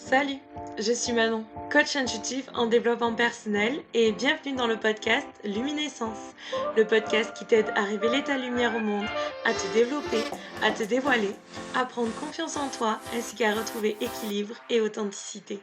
Salut, je suis Manon, coach intuitif en développement personnel et bienvenue dans le podcast Luminescence, le podcast qui t'aide à révéler ta lumière au monde, à te développer, à te dévoiler, à prendre confiance en toi ainsi qu'à retrouver équilibre et authenticité.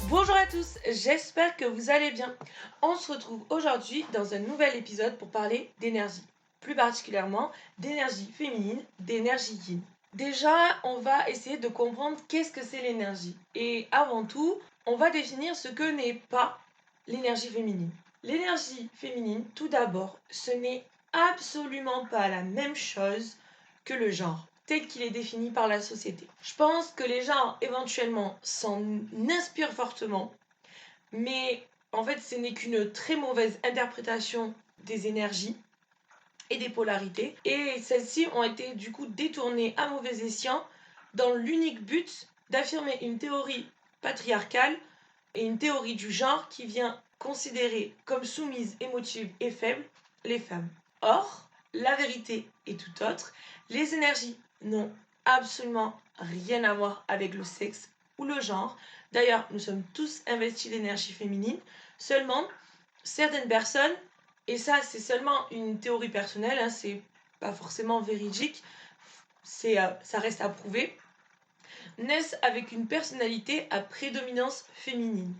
Bonjour à tous, j'espère que vous allez bien. On se retrouve aujourd'hui dans un nouvel épisode pour parler d'énergie, plus particulièrement d'énergie féminine, d'énergie yin. Déjà, on va essayer de comprendre qu'est-ce que c'est l'énergie. Et avant tout, on va définir ce que n'est pas l'énergie féminine. L'énergie féminine, tout d'abord, ce n'est absolument pas la même chose que le genre tel qu'il est défini par la société. Je pense que les gens éventuellement s'en inspirent fortement, mais en fait ce n'est qu'une très mauvaise interprétation des énergies et des polarités, et celles-ci ont été du coup détournées à mauvais escient dans l'unique but d'affirmer une théorie patriarcale et une théorie du genre qui vient considérer comme soumises, émotives et faibles les femmes. Or, la vérité est tout autre. Les énergies n'ont absolument rien à voir avec le sexe ou le genre. D'ailleurs, nous sommes tous investis d'énergie féminine. Seulement, certaines personnes, et ça c'est seulement une théorie personnelle, c'est pas forcément véridique, ça reste à prouver, naissent avec une personnalité à prédominance féminine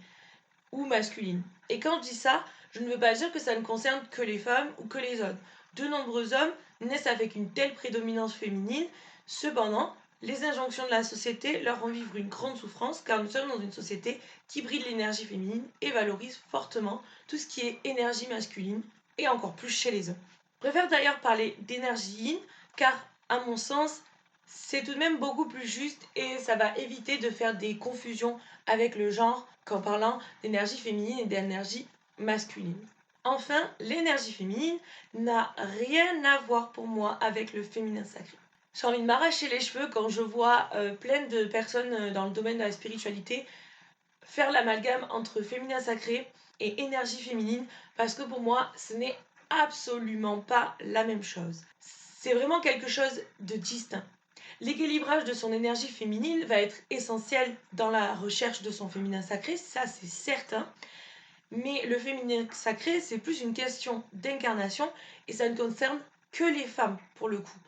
ou masculine. Et quand je dis ça, je ne veux pas dire que ça ne concerne que les femmes ou que les hommes. De nombreux hommes naissent avec une telle prédominance féminine, cependant, les injonctions de la société leur font vivre une grande souffrance car nous sommes dans une société qui brille l'énergie féminine et valorise fortement tout ce qui est énergie masculine et encore plus chez les hommes. Je préfère d'ailleurs parler d'énergie yin car, à mon sens, c'est tout de même beaucoup plus juste et ça va éviter de faire des confusions avec le genre qu'en parlant d'énergie féminine et d'énergie masculine. Enfin, l'énergie féminine n'a rien à voir pour moi avec le féminin sacré. J'ai envie de m'arracher les cheveux quand je vois plein de personnes dans le domaine de la spiritualité faire l'amalgame entre féminin sacré et énergie féminine parce que pour moi, ce n'est absolument pas la même chose. C'est vraiment quelque chose de distinct. L'équilibrage de son énergie féminine va être essentiel dans la recherche de son féminin sacré, ça c'est certain. Mais le féminin sacré, c'est plus une question d'incarnation et ça ne concerne que les femmes pour le coup.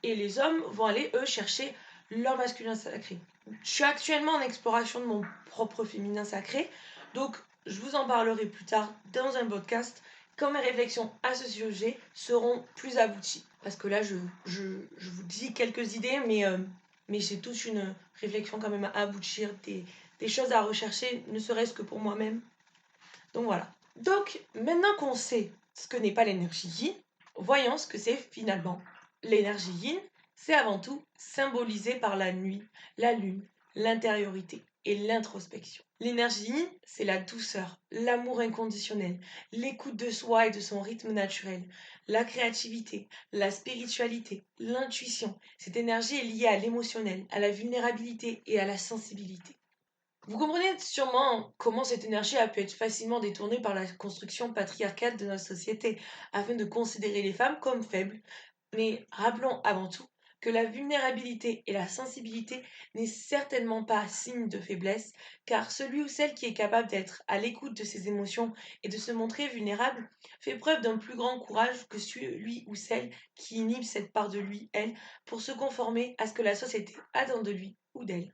Et les hommes vont aller, eux, chercher leur masculin sacré. Je suis actuellement en exploration de mon propre féminin sacré, donc je vous en parlerai plus tard dans un podcast quand mes réflexions à ce sujet seront plus abouties. Parce que là, je vous dis quelques idées, mais j'ai toute une réflexion quand même à aboutir, des choses à rechercher, ne serait-ce que pour moi-même. Donc voilà. Donc, maintenant qu'on sait ce que n'est pas l'énergie yin, voyons ce que c'est finalement. L'énergie yin, c'est avant tout symbolisé par la nuit, la lune, l'intériorité et l'introspection. L'énergie yin, c'est la douceur, l'amour inconditionnel, l'écoute de soi et de son rythme naturel, la créativité, la spiritualité, l'intuition. Cette énergie est liée à l'émotionnel, à la vulnérabilité et à la sensibilité. Vous comprenez sûrement comment cette énergie a pu être facilement détournée par la construction patriarcale de notre société afin de considérer les femmes comme faibles. Mais rappelons avant tout que la vulnérabilité et la sensibilité n'est certainement pas signe de faiblesse, car celui ou celle qui est capable d'être à l'écoute de ses émotions et de se montrer vulnérable fait preuve d'un plus grand courage que celui ou celle qui inhibe cette part de lui, elle, pour se conformer à ce que la société attend de lui ou d'elle.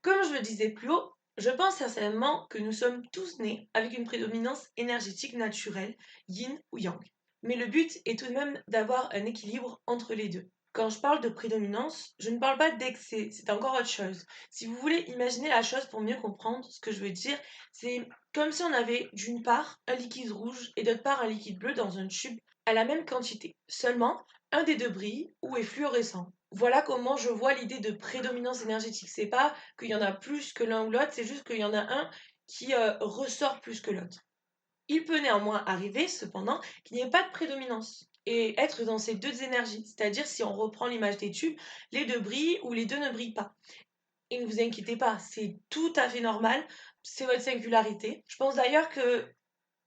Comme je le disais plus haut, je pense sincèrement que nous sommes tous nés avec une prédominance énergétique naturelle, yin ou yang. Mais le but est tout de même d'avoir un équilibre entre les deux. Quand je parle de prédominance, je ne parle pas d'excès, c'est encore autre chose. Si vous voulez imaginer la chose pour mieux comprendre ce que je veux dire, c'est comme si on avait d'une part un liquide rouge et d'autre part un liquide bleu dans un tube à la même quantité. Seulement, un des deux brille ou est fluorescent. Voilà comment je vois l'idée de prédominance énergétique. C'est pas qu'il y en a plus que l'un ou l'autre, c'est juste qu'il y en a un qui ressort plus que l'autre. Il peut néanmoins arriver, cependant, qu'il n'y ait pas de prédominance et être dans ces deux énergies. C'est-à-dire, si on reprend l'image des tubes, les deux brillent ou les deux ne brillent pas. Et ne vous inquiétez pas, c'est tout à fait normal, c'est votre singularité. Je pense d'ailleurs que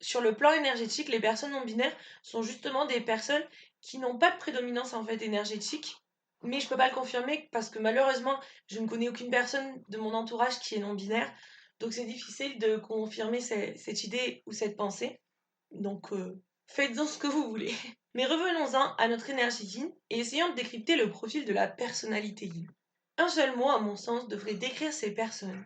sur le plan énergétique, les personnes non binaires sont justement des personnes qui n'ont pas de prédominance en fait énergétique, mais je peux pas le confirmer parce que malheureusement, je ne connais aucune personne de mon entourage qui est non-binaire, donc c'est difficile de confirmer cette idée ou cette pensée. Donc faites-en ce que vous voulez. Mais revenons-en à notre énergie yin et essayons de décrypter le profil de la personnalité yin. Un seul mot, à mon sens, devrait décrire ces personnes.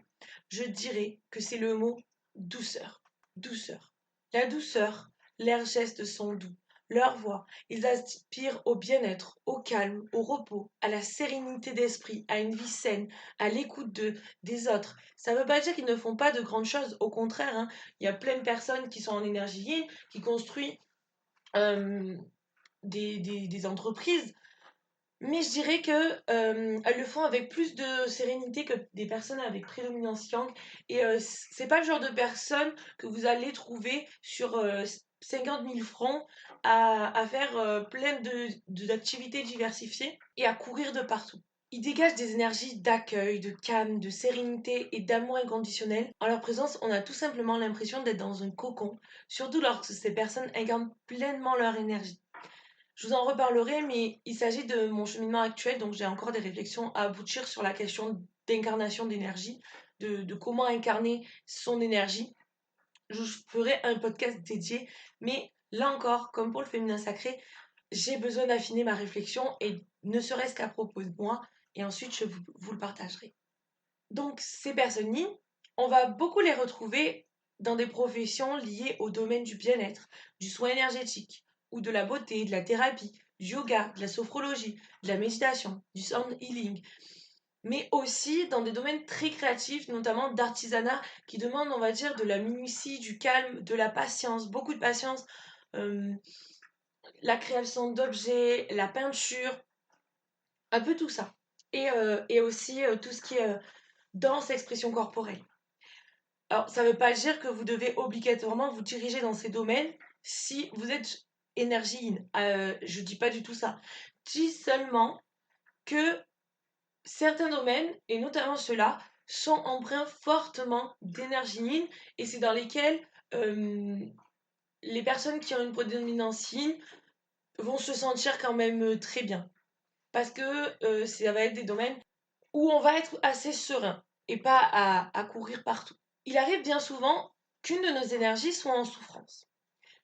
Je dirais que c'est le mot douceur. Douceur. La douceur, leurs gestes sont doux, leur voix, ils aspirent au bien-être, au calme, au repos, à la sérénité d'esprit, à une vie saine, à l'écoute des autres. Ça ne veut pas dire qu'ils ne font pas de grandes choses, au contraire, hein. Il y a plein de personnes qui sont en énergie yin, qui construisent euh, des entreprises, mais je dirais que elles le font avec plus de sérénité que des personnes avec prédominance yang. Et c'est pas le genre de personne que vous allez trouver sur 50 000 francs à faire plein d'activités diversifiées et à courir de partout. Ils dégagent des énergies d'accueil, de calme, de sérénité et d'amour inconditionnel. En leur présence, on a tout simplement l'impression d'être dans un cocon, surtout lorsque ces personnes incarnent pleinement leur énergie. Je vous en reparlerai, mais il s'agit de mon cheminement actuel, donc j'ai encore des réflexions à aboutir sur la question d'incarnation d'énergie, de comment incarner son énergie. Je ferai un podcast dédié, mais là encore, comme pour le féminin sacré, j'ai besoin d'affiner ma réflexion et ne serait-ce qu'à propos de moi, et ensuite je vous le partagerai. Donc ces personnes-là, on va beaucoup les retrouver dans des professions liées au domaine du bien-être, du soin énergétique, ou de la beauté, de la thérapie, du yoga, de la sophrologie, de la méditation, du sound healing, mais aussi dans des domaines très créatifs, notamment d'artisanat, qui demandent, on va dire, de la minutie, du calme, de la patience, beaucoup de patience, euh, la création d'objets, la peinture, un peu tout ça. Et aussi tout ce qui est danse, expression corporelle. Alors, ça ne veut pas dire que vous devez obligatoirement vous diriger dans ces domaines si vous êtes énergie yin. Je ne dis pas du tout ça. Je dis seulement que certains domaines, et notamment ceux-là, sont empreints fortement d'énergie yin et c'est dans lesquels les personnes qui ont une prédominance yin vont se sentir quand même très bien. Parce que ça va être des domaines où on va être assez serein et pas à courir partout. Il arrive bien souvent qu'une de nos énergies soit en souffrance.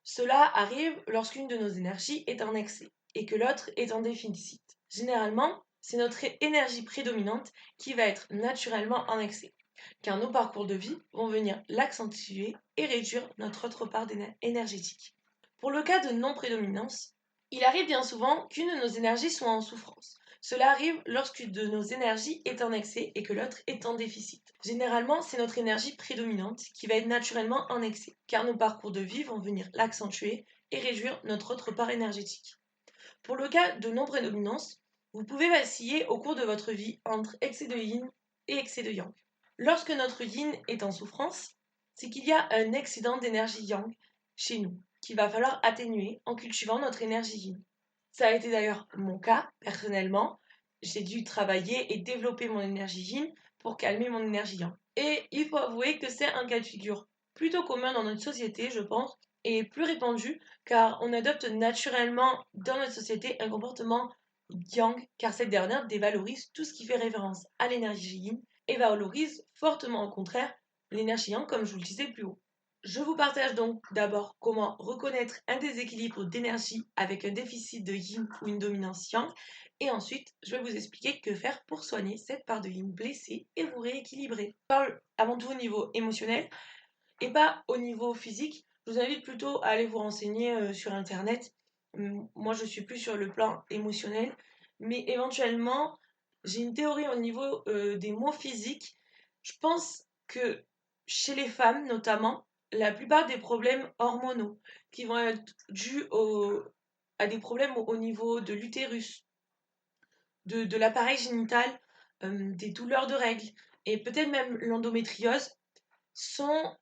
Cela arrive lorsqu'une de nos énergies est en excès et que l'autre est en déficit. Généralement, c'est notre énergie prédominante qui va être naturellement en excès, car nos parcours de vie vont venir l'accentuer et réduire notre autre part énergétique. Pour le cas de non-prédominance, il arrive bien souvent qu'une de nos énergies soit en souffrance. Cela arrive lorsqu'une de nos énergies est en excès et que l'autre est en déficit. Généralement, c'est notre énergie prédominante qui va être naturellement en excès, car nos parcours de vie vont venir l'accentuer et réduire notre autre part énergétique. Pour le cas de non-prédominance, vous pouvez vaciller au cours de votre vie entre excès de yin et excès de yang. Lorsque notre yin est en souffrance, c'est qu'il y a un excédent d'énergie yang chez nous, qu'il va falloir atténuer en cultivant notre énergie yin. Ça a été d'ailleurs mon cas, personnellement. J'ai dû travailler et développer mon énergie yin pour calmer mon énergie yang. Et il faut avouer que c'est un cas de figure plutôt commun dans notre société, je pense, et plus répandu, car on adopte naturellement dans notre société un comportement yang, car cette dernière dévalorise tout ce qui fait référence à l'énergie yin et valorise fortement au contraire l'énergie yang, comme je vous le disais plus haut. Je vous partage donc d'abord comment reconnaître un déséquilibre d'énergie avec un déficit de yin ou une dominance yang, et ensuite je vais vous expliquer que faire pour soigner cette part de yin blessée et vous rééquilibrer. Je parle avant tout au niveau émotionnel et pas au niveau physique. Je vous invite plutôt à aller vous renseigner sur internet. Moi je suis plus sur le plan émotionnel, mais éventuellement j'ai une théorie au niveau des mots physiques. Je pense que chez les femmes notamment, la plupart des problèmes hormonaux qui vont être dus à des problèmes au niveau de l'utérus, de l'appareil génital, des douleurs de règles et peut-être même l'endométriose sont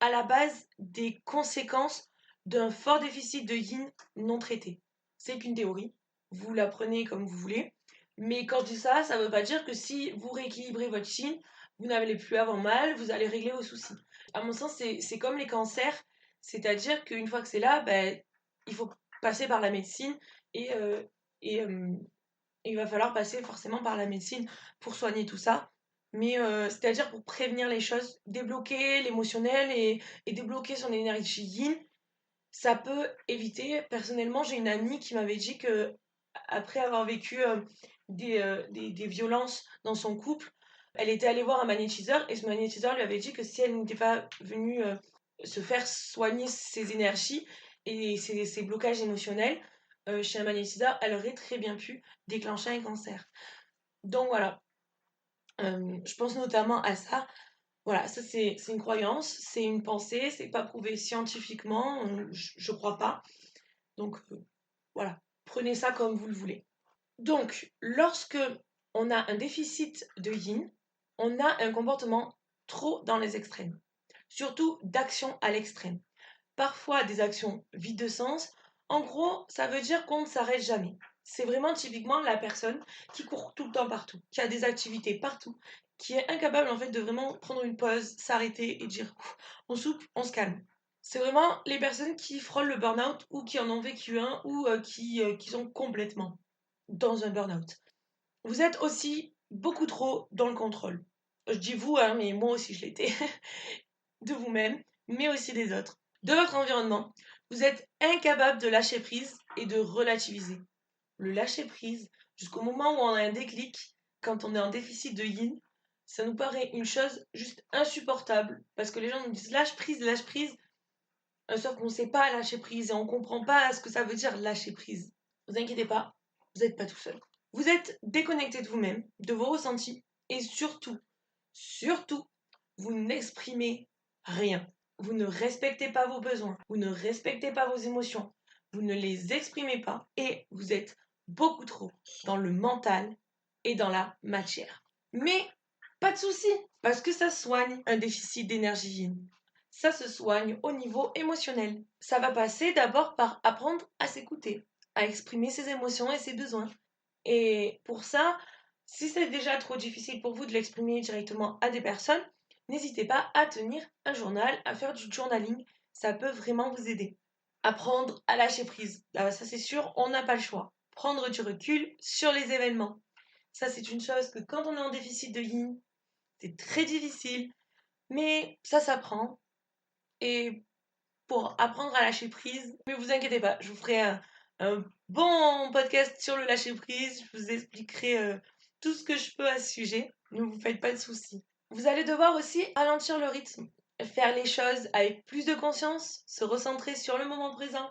à la base des conséquences d'un fort déficit de yin non traité. C'est qu'une théorie, vous la prenez comme vous voulez, mais quand je dis ça, ça ne veut pas dire que si vous rééquilibrez votre yin, vous n'allez plus avoir mal, vous allez régler vos soucis. À mon sens, c'est comme les cancers, c'est-à-dire qu'une fois que c'est là, ben, il faut passer par la médecine et, il va falloir passer forcément par la médecine pour soigner tout ça. Mais c'est-à-dire pour prévenir les choses, débloquer l'émotionnel et débloquer son énergie yin, ça peut éviter. Personnellement, j'ai une amie qui m'avait dit que après avoir vécu des violences dans son couple, elle était allée voir un magnétiseur et ce magnétiseur lui avait dit que si elle n'était pas venue se faire soigner ses énergies et ses blocages émotionnels chez un magnétiseur, elle aurait très bien pu déclencher un cancer. Donc voilà, je pense notamment à ça. Voilà, ça c'est une croyance, c'est une pensée, c'est pas prouvé scientifiquement, je crois pas. Donc voilà, prenez ça comme vous le voulez. Donc, lorsque on a un déficit de yin, on a un comportement trop dans les extrêmes, surtout d'action à l'extrême. Parfois des actions vides de sens. En gros, ça veut dire qu'on ne s'arrête jamais. C'est vraiment typiquement la personne qui court tout le temps partout, qui a des activités partout, qui est incapable en fait de vraiment prendre une pause, s'arrêter et dire on souffle, on se calme. C'est vraiment les personnes qui frôlent le burn-out ou qui en ont vécu un ou qui sont complètement dans un burn-out. Vous êtes aussi beaucoup trop dans le contrôle. Je dis vous, hein, mais moi aussi je l'étais. De vous-même, mais aussi des autres. De votre environnement. Vous êtes incapable de lâcher prise et de relativiser. Le lâcher prise, jusqu'au moment où on a un déclic, quand on est en déficit de yin, ça nous paraît une chose juste insupportable. Parce que les gens nous disent lâche prise, sauf qu'on ne sait pas lâcher prise et on ne comprend pas ce que ça veut dire lâcher prise. Vous inquiétez pas, vous n'êtes pas tout seul. Vous êtes déconnecté de vous-même, de vos ressentis, et surtout, vous n'exprimez rien. Vous ne respectez pas vos besoins, vous ne respectez pas vos émotions, vous ne les exprimez pas, et vous êtes beaucoup trop dans le mental et dans la matière. Mais pas de souci, parce que ça soigne un déficit d'énergie yin. Ça se soigne au niveau émotionnel. Ça va passer d'abord par apprendre à s'écouter, à exprimer ses émotions et ses besoins. Et pour ça, si c'est déjà trop difficile pour vous de l'exprimer directement à des personnes, n'hésitez pas à tenir un journal, à faire du journaling. Ça peut vraiment vous aider. Apprendre à lâcher prise. Là, ça c'est sûr, on n'a pas le choix. Prendre du recul sur les événements. Ça c'est une chose que quand on est en déficit de yin, c'est très difficile, mais ça s'apprend. Et pour apprendre à lâcher prise, mais vous inquiétez pas, je vous ferai un bon podcast sur le lâcher prise, je vous expliquerai tout ce que je peux à ce sujet, ne vous faites pas de soucis. Vous allez devoir aussi ralentir le rythme, faire les choses avec plus de conscience, se recentrer sur le moment présent,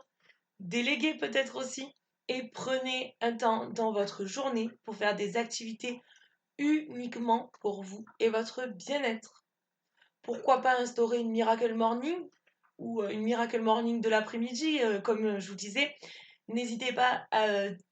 déléguer peut-être aussi, et prenez un temps dans votre journée pour faire des activités uniquement pour vous et votre bien-être. Pourquoi pas instaurer une Miracle Morning ou une Miracle Morning de l'après-midi, comme je vous disais. N'hésitez pas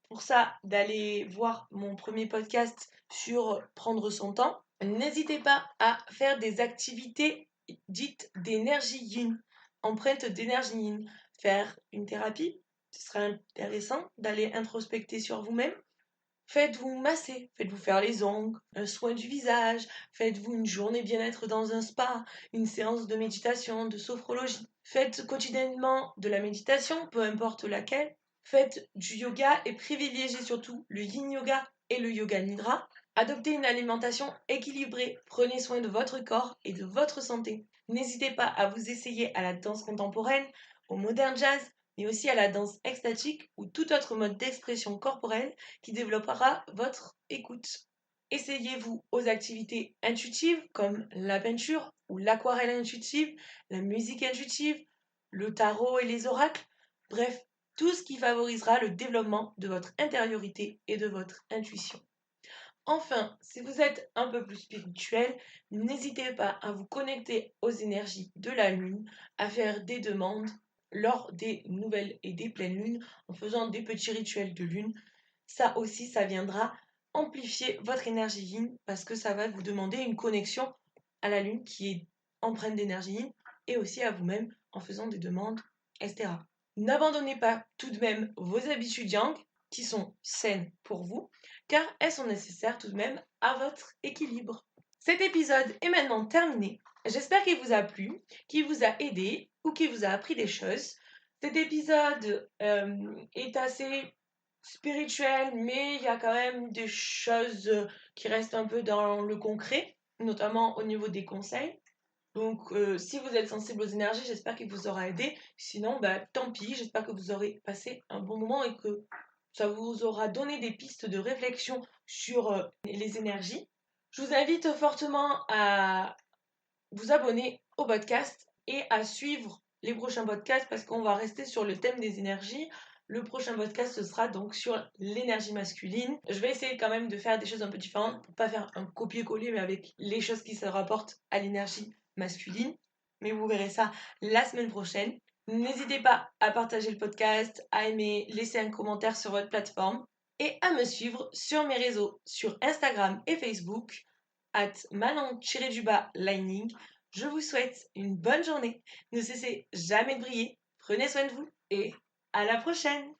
pour ça d'aller voir mon premier podcast sur prendre son temps. N'hésitez pas à faire des activités dites d'énergie yin, empreintes d'énergie yin. Faire une thérapie, ce serait intéressant d'aller introspecter sur vous-même. Faites-vous masser, faites-vous faire les ongles, un soin du visage, faites-vous une journée bien-être dans un spa, une séance de méditation, de sophrologie. Faites quotidiennement de la méditation, peu importe laquelle. Faites du yoga et privilégiez surtout le yin yoga et le yoga nidra. Adoptez une alimentation équilibrée, prenez soin de votre corps et de votre santé. N'hésitez pas à vous essayer à la danse contemporaine, au modern jazz, mais aussi à la danse extatique ou tout autre mode d'expression corporelle qui développera votre écoute. Essayez-vous aux activités intuitives comme la peinture ou l'aquarelle intuitive, la musique intuitive, le tarot et les oracles, bref, tout ce qui favorisera le développement de votre intériorité et de votre intuition. Enfin, si vous êtes un peu plus spirituel, n'hésitez pas à vous connecter aux énergies de la lune, à faire des demandes lors des nouvelles et des pleines lunes en faisant des petits rituels de lune. Ça aussi, ça viendra amplifier votre énergie yin parce que ça va vous demander une connexion à la lune qui est empreinte d'énergie yin et aussi à vous-même en faisant des demandes, etc. N'abandonnez pas tout de même vos habitudes yang qui sont saines pour vous car elles sont nécessaires tout de même à votre équilibre. Cet épisode est maintenant terminé. J'espère qu'il vous a plu, qu'il vous a aidé ou qu'il vous a appris des choses. Cet épisode est assez spirituel, mais il y a quand même des choses qui restent un peu dans le concret, notamment au niveau des conseils. Donc, si vous êtes sensible aux énergies, j'espère qu'il vous aura aidé. Sinon, bah, tant pis, j'espère que vous aurez passé un bon moment et que ça vous aura donné des pistes de réflexion sur les énergies. Je vous invite fortement à vous abonner au podcast et à suivre les prochains podcasts parce qu'on va rester sur le thème des énergies. Le prochain podcast, ce sera donc sur l'énergie masculine. Je vais essayer quand même de faire des choses un peu différentes pour pas faire un copier-coller, mais avec les choses qui se rapportent à l'énergie masculine. Mais vous verrez ça la semaine prochaine. N'hésitez pas à partager le podcast, à aimer, laisser un commentaire sur votre plateforme et à me suivre sur mes réseaux, sur Instagram et Facebook @manon-lining. Je vous souhaite une bonne journée. Ne cessez jamais de briller. Prenez soin de vous et à la prochaine.